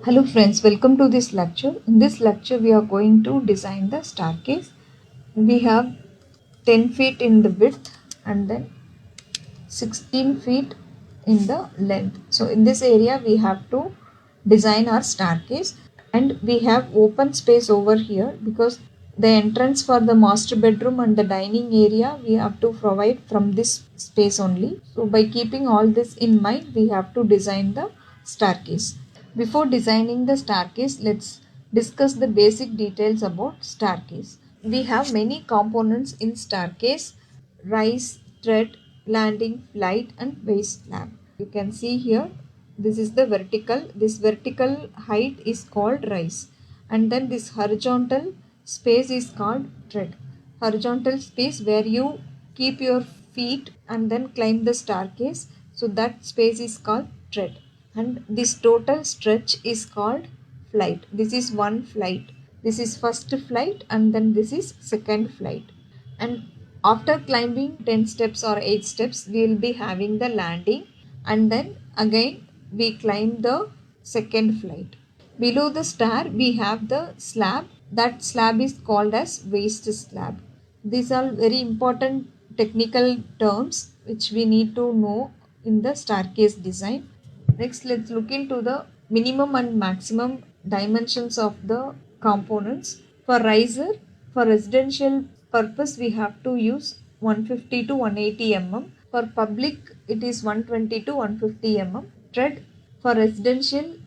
Hello friends, welcome to this lecture. In this lecture we are going to design the staircase. We have 10 feet in the width and then 16 feet in the length. So in this area we have to design our staircase, and we have open space over here because the entrance for the master bedroom and the dining area we have to provide from this space only. So by keeping all this in mind, we have to design the staircase. Before designing the staircase, let's discuss the basic details about staircase. We have many components in staircase: rise, tread, landing, flight and base slab. You can see here, this is the vertical. This vertical height is called rise, and then this horizontal space is called tread. Horizontal space where you keep your feet and then climb the staircase, so that space is called tread. And this total stretch is called flight. This is one flight. This is first flight and then this is second flight. And after climbing 10 steps or 8 steps, we will be having the landing, and then again we climb the second flight. Below the stair we have the slab. That slab is called as waist slab. These are very important technical terms which we need to know in the staircase design. Next, let's look into the minimum and maximum dimensions of the components. For riser, for residential purpose, we have to use 150 to 180 mm. For public, it is 120 to 150 mm. Tread, for residential,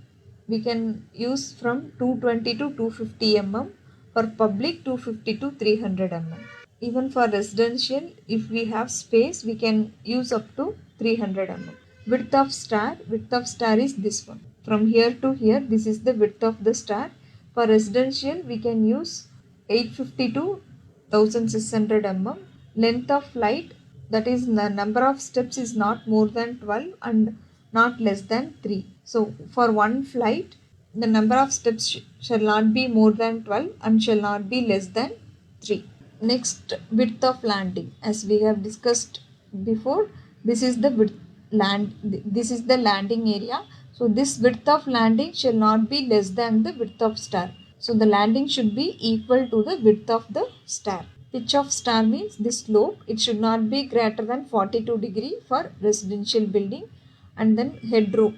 we can use from 220 to 250 mm. For public, 250 to 300 mm. Even for residential, if we have space, we can use up to 300 mm. Width of stair is this one. From here to here, this is the width of the stair. For residential, we can use 850 to 1600 mm. Length of flight, that is the number of steps, is not more than 12 and not less than 3. So for one flight, the number of steps shall not be more than 12 and shall not be less than 3. Next, width of landing. As we have discussed before, this is the this is the landing area. So this width of landing shall not be less than the width of stair. So the landing should be equal to the width of the stair. Pitch of stair means the slope. It should not be greater than 42 degree for residential building. And then headroom.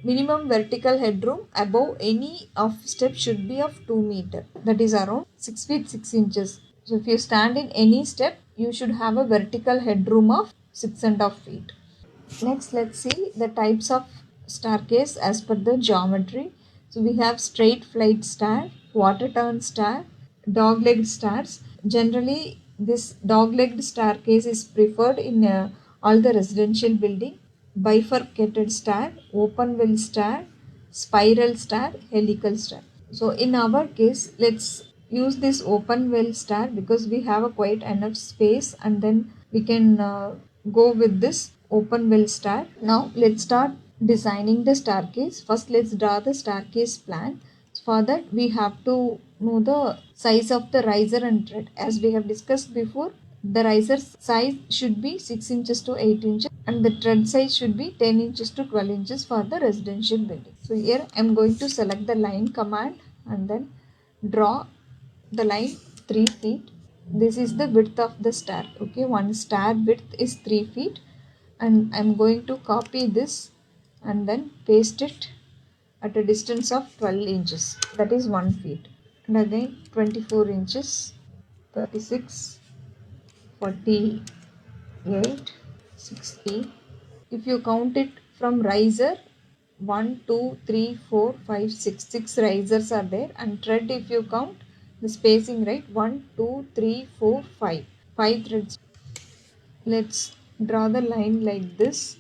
Minimum vertical headroom above any of step should be of 2 meter. That is around 6 feet 6 inches. So if you stand in any step, you should have a vertical headroom of 6.5 feet. Next, let's see the types of staircase as per the geometry. So we have straight flight stair, quarter turn stair, dog-legged stairs. Generally, this dog-legged staircase is preferred in all the residential building. Bifurcated stair, open well stair, spiral stair, helical stair. So in our case, let's use this open well stair because we have a quite enough space, and then we can go with this open well stair. Now let's start designing the staircase. First, let's draw the staircase plan. For that, we have to know the size of the riser and tread. As we have discussed before, the riser size should be 6 inches to 8 inches and the tread size should be 10 inches to 12 inches for the residential building. So here I am going to select the line command and then draw the line 3 feet. This is the width of the stair. Okay, one stair width is 3 feet, and I am going to copy this and then paste it at a distance of 12 inches, that is 1 feet, and again 24 inches, 36, 48, 60. If you count it from riser, 1, 2, 3, 4, 5, 6, 6 risers are there, and tread, if you count the spacing, right, 1, 2, 3, 4, 5, 5 threads. Let's draw the line like this.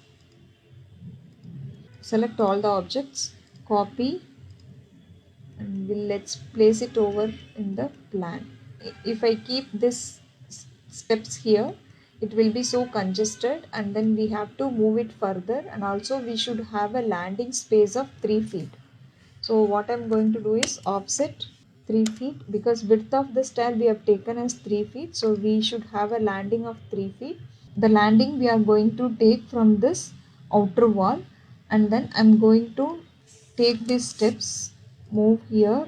Select all the objects, copy, and let's place it over in the plan. If I keep this steps here, it will be so congested, and then we have to move it further, and also we should have a landing space of 3 feet. So what I'm going to do is offset 3 feet, because width of the stair we have taken as 3 feet, so we should have a landing of 3 feet. The landing we are going to take from this outer wall, and then I'm going to take these steps move here,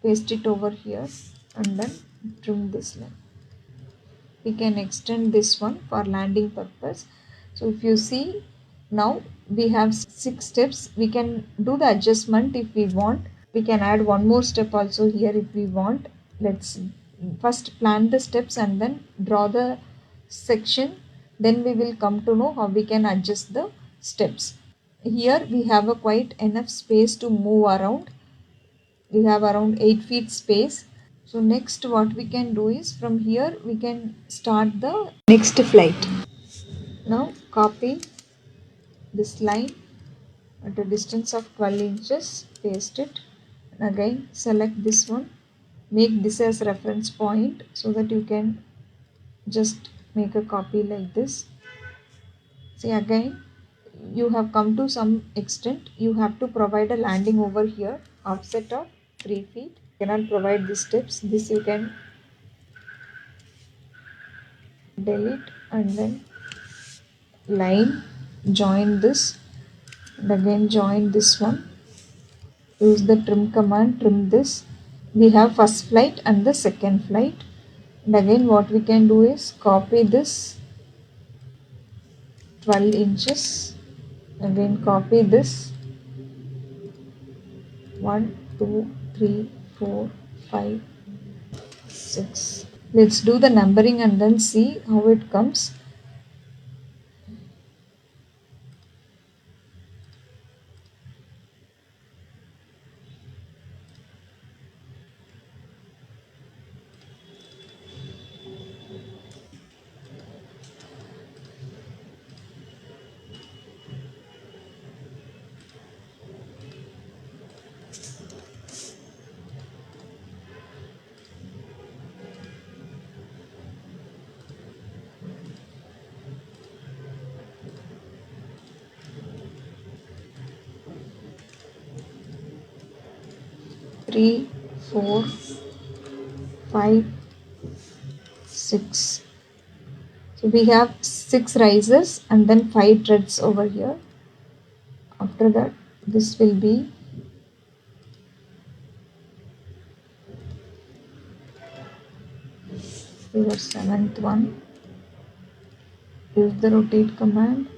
paste it over here, and then trim this line. We can extend this one for landing purpose. So if you see, now we have 6 steps. We can do the adjustment if we want. We can add one more step also here if we want. Let's first plan the steps and then draw the section. Then we will come to know how we can adjust the steps. Here we have a quite enough space to move around. We have around 8 feet space. So next what we can do is, from here we can start the next flight. Now copy this line at a distance of 12 inches, paste it, and again select this one, make this as reference point so that you can just make a copy like this. See, again you have come to some extent, you have to provide a landing over here, offset of 3 feet. You cannot provide these steps. This you can delete, and then line, join this, and again join this one. Use the trim command, trim this. We have first flight and the second flight. And again what we can do is copy this 12 inches. Again copy this 1, 2, 3, 4, 5, 6. Let's do the numbering and then see how it comes. Three, 4, 5, 6. So we have 6 risers and then 5 treads over here. After that, this will be your 7th one. Use the rotate command.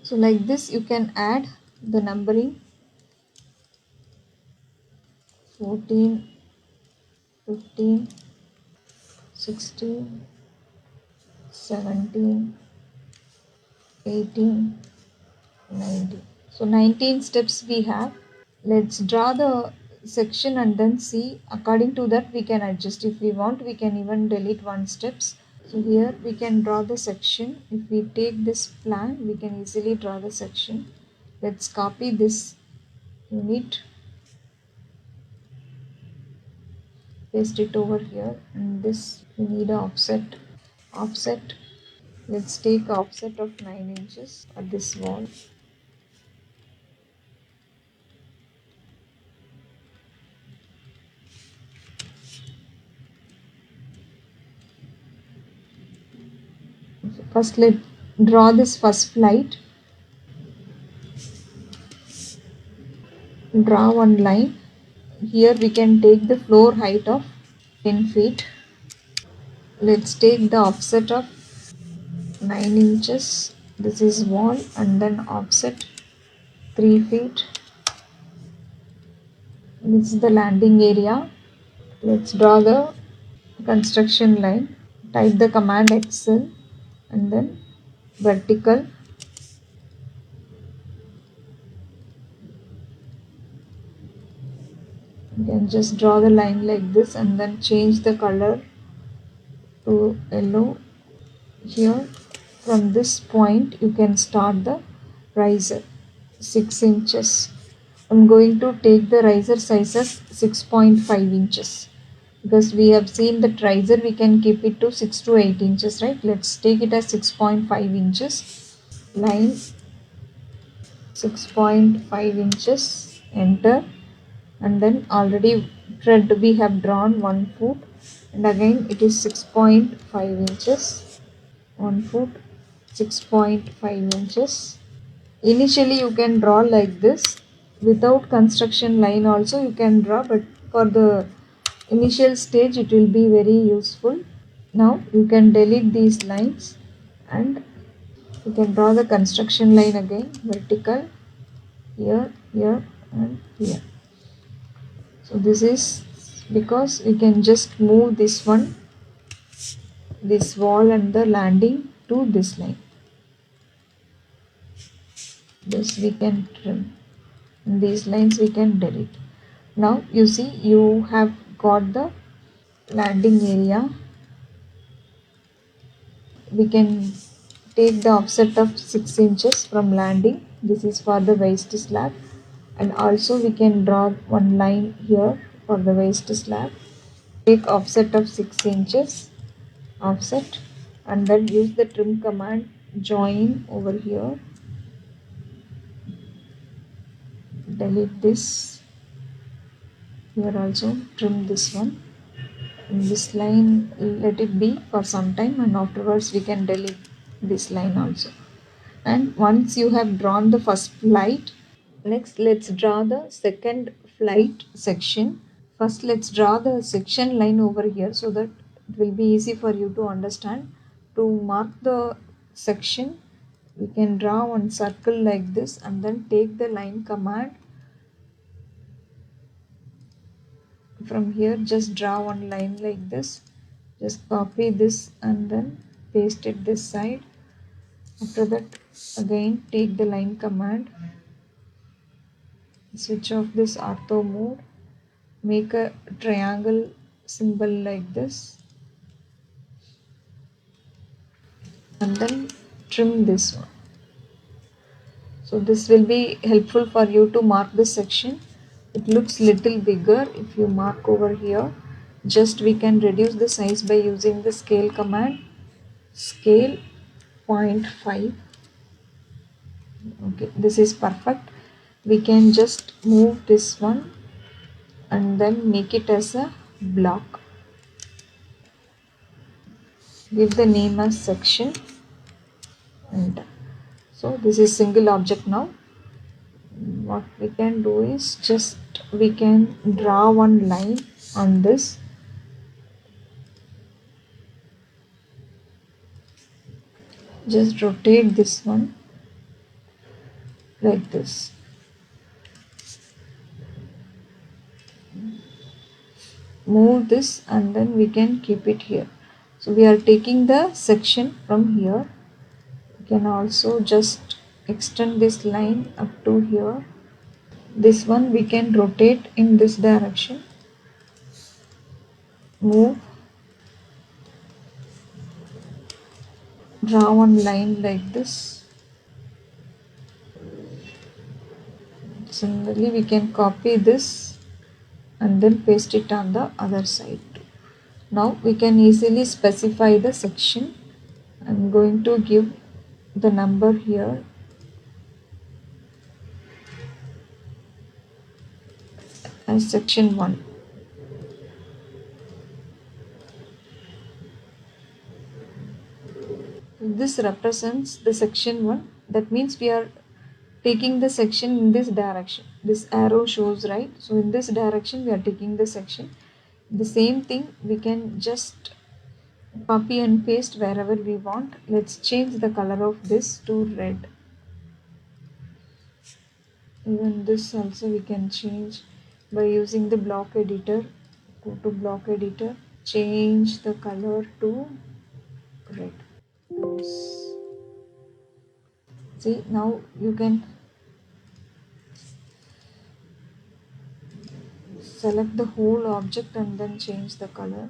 So like this you can add the numbering 14, 15, 16, 17, 18, 19. So 19 steps we have. Let's draw the section and then see. According to that we can adjust. If we want, we can even delete one steps. So here we can draw the section. If we take this plan, we can easily draw the section. Let's copy this unit, paste it over here, and this we need a offset. Let's take offset of 9 inches at this wall. So first let's draw this first flight. Draw one line. Here we can take the floor height of 10 feet. Let's take the offset of 9 inches. This is wall, and then offset 3 feet. This is the landing area. Let's draw the construction line. Type the command Excel and then vertical. You can just draw the line like this and then change the color to yellow. Here from this point you can start the riser 6 inches. I'm going to take the riser size as 6.5 inches because we have seen that riser we can keep it to 6 to 8 inches, right? Let's take it as 6.5 inches. Line 6.5 inches, enter, and then already thread we have drawn 1 foot and again it is 6.5 inches, 1 foot, 6.5 inches. Initially you can draw like this without construction line also you can draw, but for the initial stage it will be very useful. Now you can delete these lines and you can draw the construction line again, vertical, here, here and here. So this is because we can just move this one, this wall and the landing to this line. This we can trim and these lines we can delete. Now you see you have got the landing area. We can take the offset of 6 inches from landing. This is for the waist slab, and also we can draw one line here for the waist slab. Take offset of 6 inches, offset, and then use the trim command, join over here, delete this, here also trim this one. In this line let it be for some time and afterwards we can delete this line also. And once you have drawn the first flight, next let's draw the second flight section. First let's draw the section line over here so that it will be easy for you to understand. To mark the section we can draw one circle like this and then take the line command. From here just draw one line like this, just copy this and then paste it this side. After that again take the line command, switch off this ortho mode, make a triangle symbol like this and then trim this one. So this will be helpful for you to mark this section. It looks little bigger if you mark over here. Just we can reduce the size by using the scale command, scale 0.5. Okay, this is perfect. We can just move this one and then make it as a block. Give the name as section and so this is single object now. What we can do is just we can draw one line on this. Just rotate this one like this. Move this and then we can keep it here. So we are taking the section from here. We can also just extend this line up to here. This one we can rotate in this direction. Move. Draw one line like this. Similarly we can copy this and then paste it on the other side. Now we can easily specify the section. I'm going to give the number here as section 1. This represents the section 1. That means we are taking the section in this direction. This arrow shows right. So in this direction we are taking the section. The same thing we can just copy and paste wherever we want. Let's change the color of this to red. Even this also we can change by using the block editor. Go to block editor, change the color to red. Close. See, now you can select the whole object and then change the color.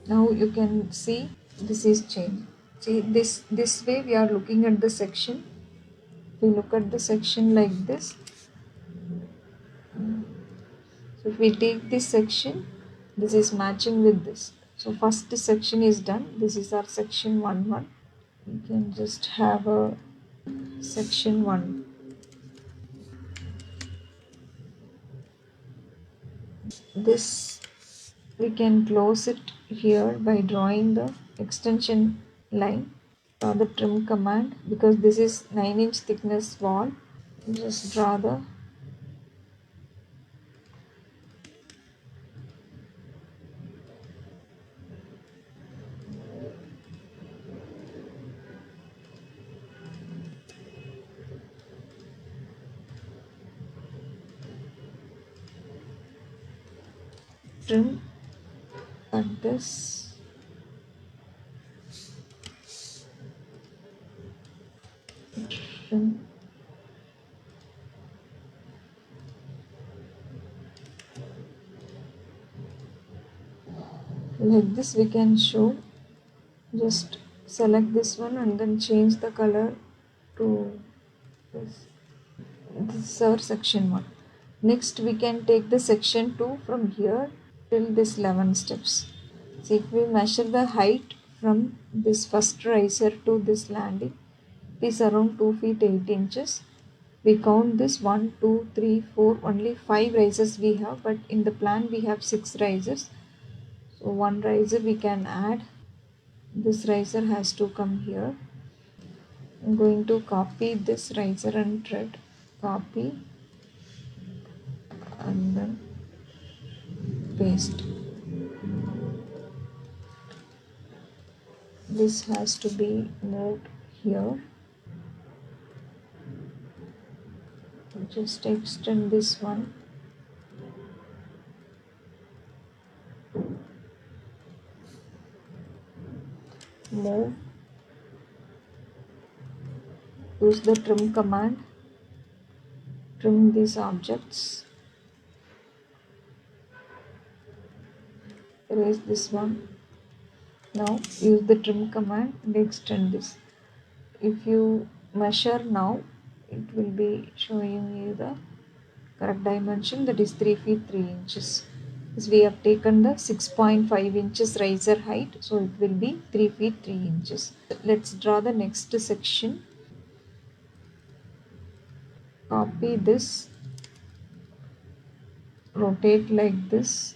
Now you can see this is changed. See, this way we are looking at the section. We look at the section like this. So if we take this section, this is matching with this. So first section is done. This is our section 1. We can just have a section 1. This we can close it here by drawing the extension line. Draw the trim command, because this is 9-inch thickness wall. Just draw the trim at this. Trim. Like this we can show. Just select this one and then change the color to this. This is our section 1. Next we can take the section 2 from here till this 11 steps. So if we measure the height from this first riser to this landing, it is around 2 feet 8 inches. We count this 1, 2, 3, 4, only 5 risers we have, but in the plan we have 6 risers. So one riser we can add. This riser has to come here. I'm going to copy this riser and thread. Copy and then paste. This has to be moved here. Just extend this one. Move. Use the trim command. Trim these objects. Erase this one. Now use the trim command and extend this. If you measure now, it will be showing you the correct dimension, that is 3 feet 3 inches. As we have taken the 6.5 inches riser height, so it will be 3 feet 3 inches. Let's draw the next section. Copy this, rotate like this.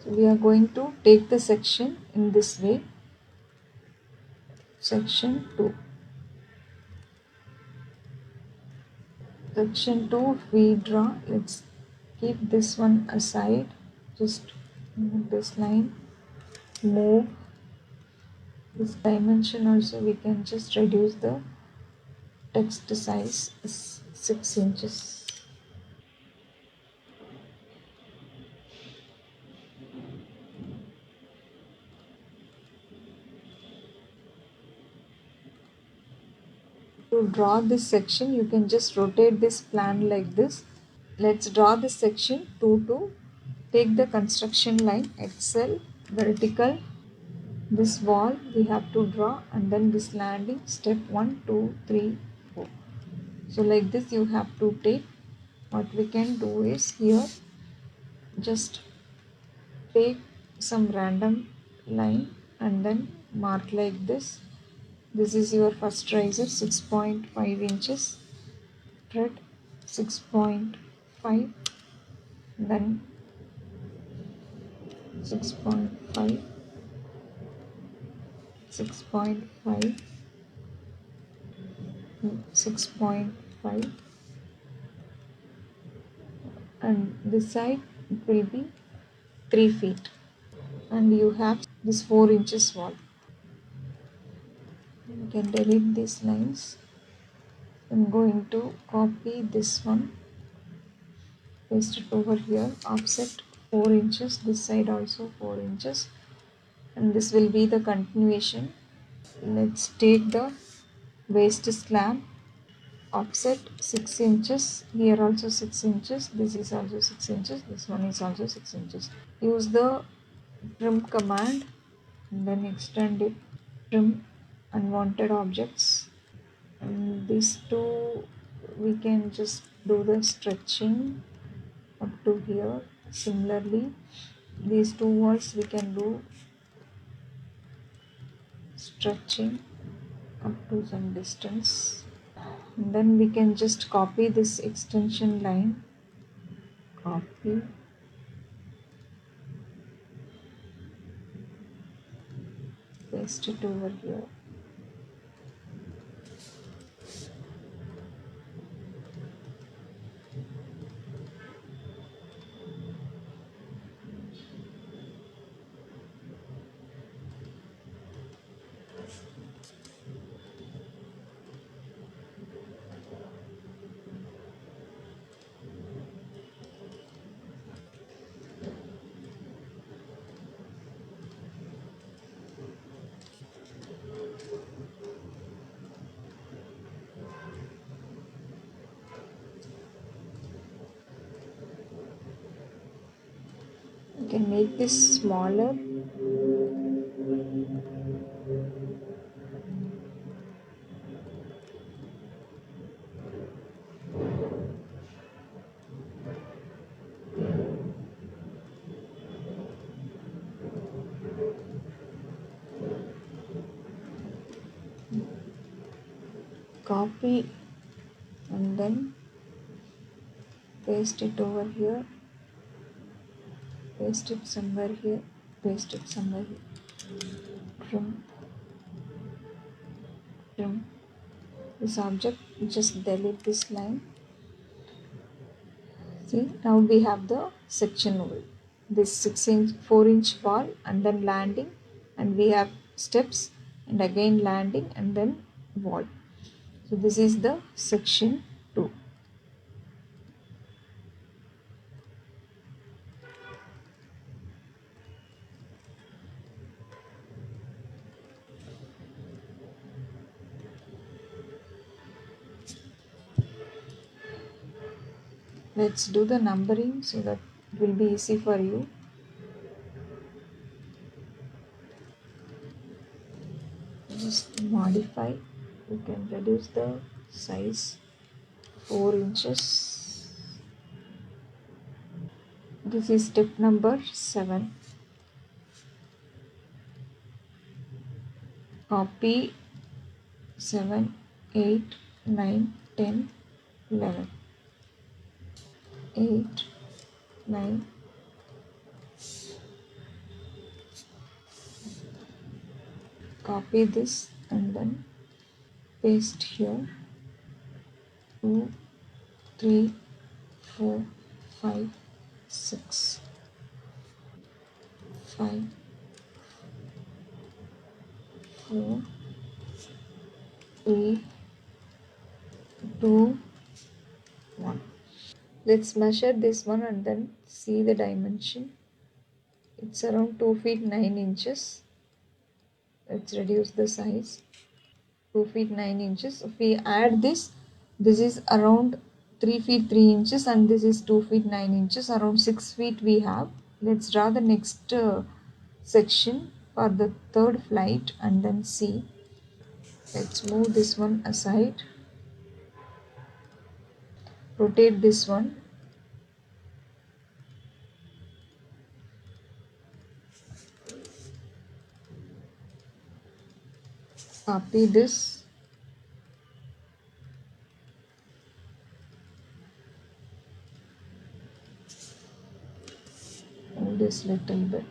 So we are going to take the section in this way. Section 2. Section 2 we draw. Let's keep this one aside. Just move this line. Move this dimension also. We can just reduce the text size 6 inches. To draw this section, you can just rotate this plan like this. Let's draw this section 2 to take the construction line XL vertical. This wall we have to draw, and then this landing step 1, 2, 3, 4. So like this you have to take. What we can do is here just take some random line and then mark like this. This is your first riser, 6.5 inches, thread 6.5, then 6.5, 6.5, 6.5, and this side it will be 3 feet, and you have this 4 inches wall. You can delete these lines. I'm going to copy this one, paste it over here, offset 4 inches, this side also 4 inches, and this will be the continuation. Let's take the waste slab, offset 6 inches, here also 6 inches, this is also 6 inches, this one is also 6 inches. Use the trim command and then extend it, trim unwanted objects, and these two we can just do the stretching up to here. Similarly, these two walls we can do stretching up to some distance, and then we can just copy this extension line, copy, paste it over here. You can make this smaller. Copy and then paste it over here, paste it somewhere here, paste it somewhere here, trim, trim this object, just delete this line. See, now we have the section wall, this 4-inch wall, and then landing, and we have steps, and again landing, and then wall. So this is the section 2. Let's do the numbering so that it will be easy for you. Just modify, you can reduce the size 4 inches. This is step number 7. Copy 7, 8, 9, 10, 11. 8, 9, copy this and then paste here. 2, 3, 4, 5, 6, 5, 4, 3, 2, 1. Let's measure this one and then see the dimension. It's around 2 feet 9 inches. Let's reduce the size. 2 feet 9 inches. If we add this, this is around 3 feet 3 inches, and this is 2 feet 9 inches. Around 6 feet we have. Let's draw the next section for the third flight and then see. Let's move this one aside. Rotate this one. Copy this. Move this little bit.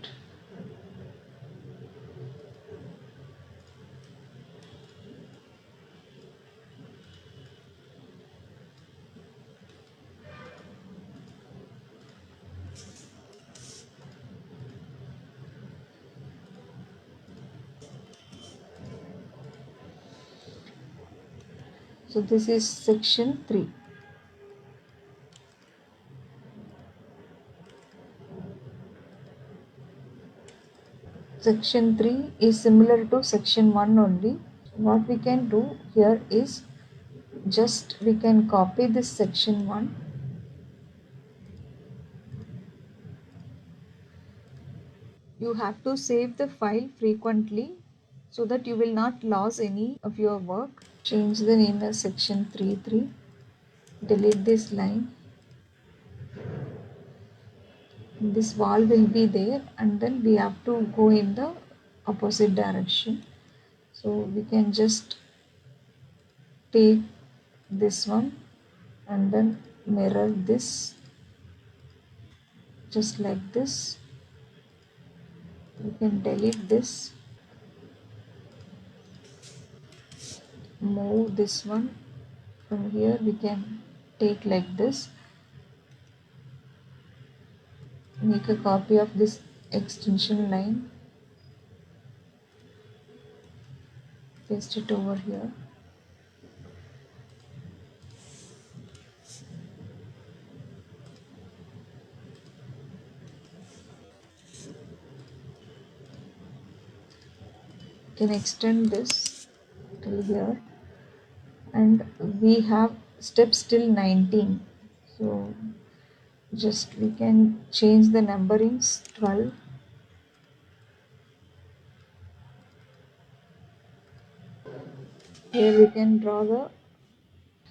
So this is section 3. Section 3 is similar to section 1 only. What we can do here is just we can copy this section 1. You have to save the file frequently so that you will not lose any of your work. Change the name as section 3.3. Delete this line. This wall will be there, and then we have to go in the opposite direction. So we can just take this one and then mirror this just like this. We can delete this, move this one from here. We can take like this, make a copy of this extension line, paste it over here. Can extend this till here, and we have steps till 19. So just we can change the numberings 12. Here we can draw the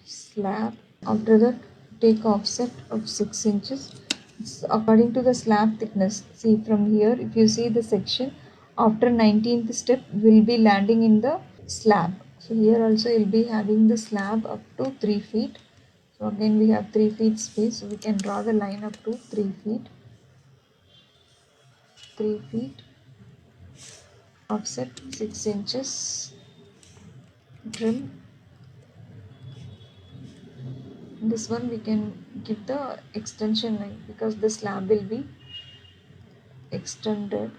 slab. After that, take offset of 6 inches. It's according to the slab thickness. See from here, if you see the section, after 19th step will be landing in the slab. So here also you'll be having the slab up to 3 feet. So again we have 3 feet space. So we can draw the line up to 3 feet. 3 feet. Offset 6 inches. Trim. This one we can give the extension line because the slab will be extended.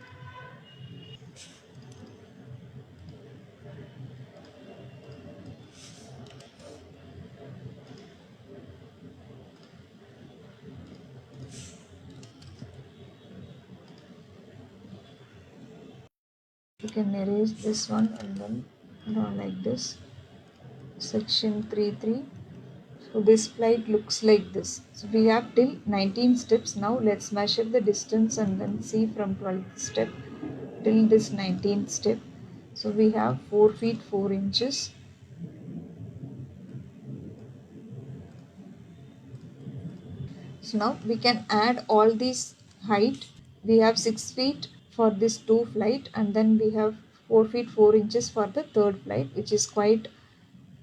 You can erase this one and then draw like this. Section 3.3. So this flight looks like this. So we have till 19 steps. Now let's measure the distance and then see from 12th step till this 19th step. So we have 4 feet 4 inches. So now we can add all these height. We have 6 feet for this 2 flight, and then we have 4 feet 4 inches for the third flight, which is quite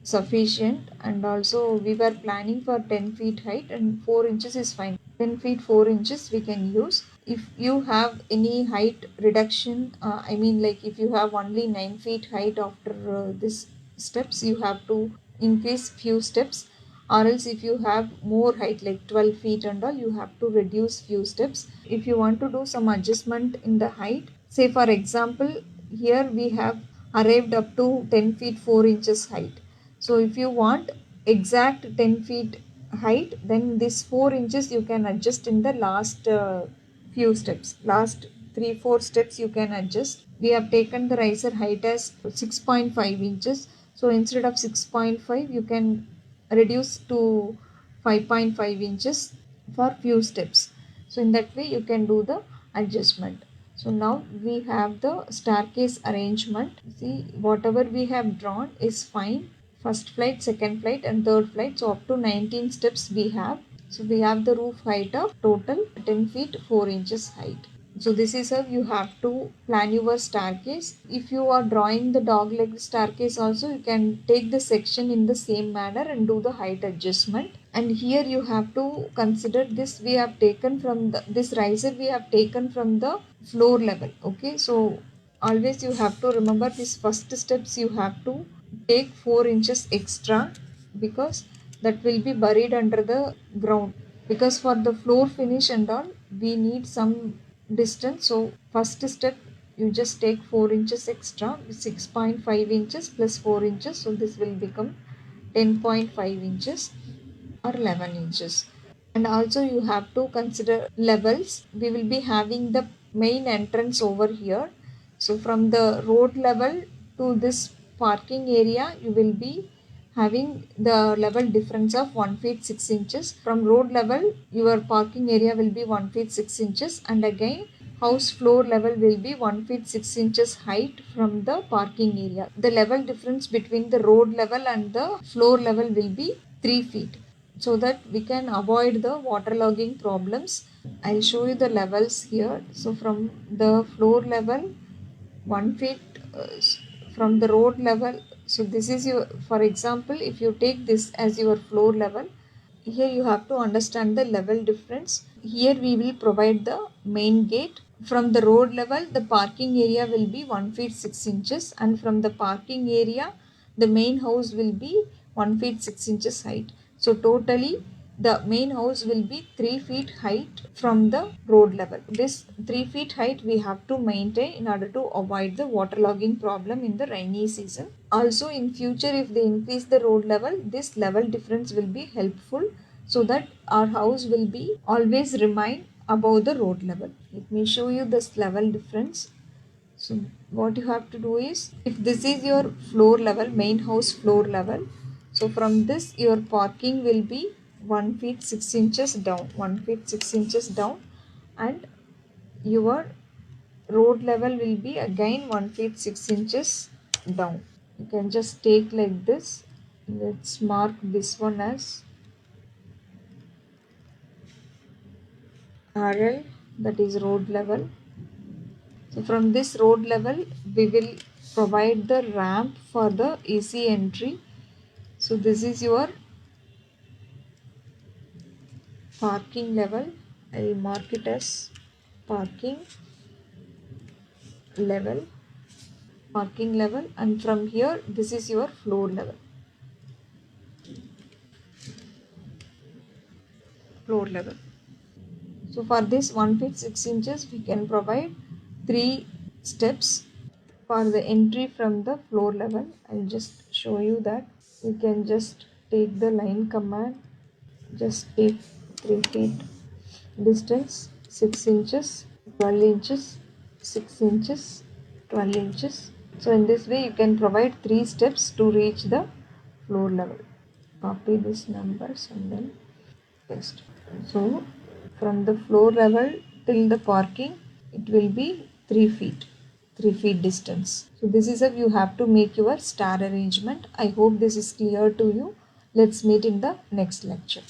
sufficient. And also we were planning for 10 feet height, and 4 inches is fine. 10 feet 4 inches we can use. If you have any height reduction, I mean like if you have only 9 feet height after this steps, you have to increase few steps, or else if you have more height like 12 feet and all, you have to reduce few steps. If you want to do some adjustment in the height, say for example here we have arrived up to 10 feet 4 inches height. So if you want exact 10 feet height, then this 4 inches you can adjust in the last few steps. Last 3-4 steps you can adjust. We have taken the riser height as 6.5 inches. So instead of 6.5, you can reduce to 5.5 inches for few steps. So in that way you can do the adjustment. So now we have the staircase arrangement. See, whatever we have drawn is fine. First flight, second flight and third flight. So up to 19 steps we have. So we have the roof height of total 10 feet 4 inches height. So this is how you have to plan your staircase. If you are drawing the dog leg staircase also, you can take the section in the same manner and do the height adjustment. And here you have to consider this, we have taken from the, this riser we have taken from the floor level. Okay, so always you have to remember this first steps you have to take 4 inches extra, because that will be buried under the ground. Because for the floor finish and all, we need some distance. So first step you just take 4 inches extra, 6.5 inches plus 4 inches. So this will become 10.5 inches or 11 inches. And also you have to consider levels. We will be having the main entrance over here. So from the road level to this parking area, you will be having the level difference of 1 feet 6 inches. From road level, your parking area will be 1 feet 6 inches, and again house floor level will be 1 feet 6 inches height from the parking area. The level difference between the road level and the floor level will be 3 feet, so that we can avoid the waterlogging problems. I'll show you the levels here. So from the floor level, 1 feet from the road level. So this is your, for example, if you take this as your floor level, here you have to understand the level difference. Here we will provide the main gate. From the road level, the parking area will be 1 feet 6 inches, and from the parking area, the main house will be 1 feet 6 inches height. So totally the main house will be 3 feet height from the road level. This 3 feet height we have to maintain in order to avoid the waterlogging problem in the rainy season. Also in future, if they increase the road level, this level difference will be helpful, so that our house will be always remain above the road level. Let me show you this level difference. So what you have to do is, if this is your floor level, main house floor level, so from this your parking will be 1 feet 6 inches down, 1 feet 6 inches down, and your road level will be again 1 feet 6 inches down. You can just take like this. Let's mark this one as RL, that is road level. So from this road level, we will provide the ramp for the AC entry. So this is your parking level. I will mark it as parking level, and from here this is your floor level, So for this 1 feet 6 inches, we can provide 3 steps for the entry from the floor level. I'll just show you that. You can just take the line command, just take 3 feet distance, 6 inches, 12 inches, 6 inches, 12 inches. So in this way you can provide 3 steps to reach the floor level. Copy these numbers and then paste. So from the floor level till the parking, it will be 3 feet. 3 feet distance. So this is how you have to make your star arrangement. I hope this is clear to you. Let's meet in the next lecture.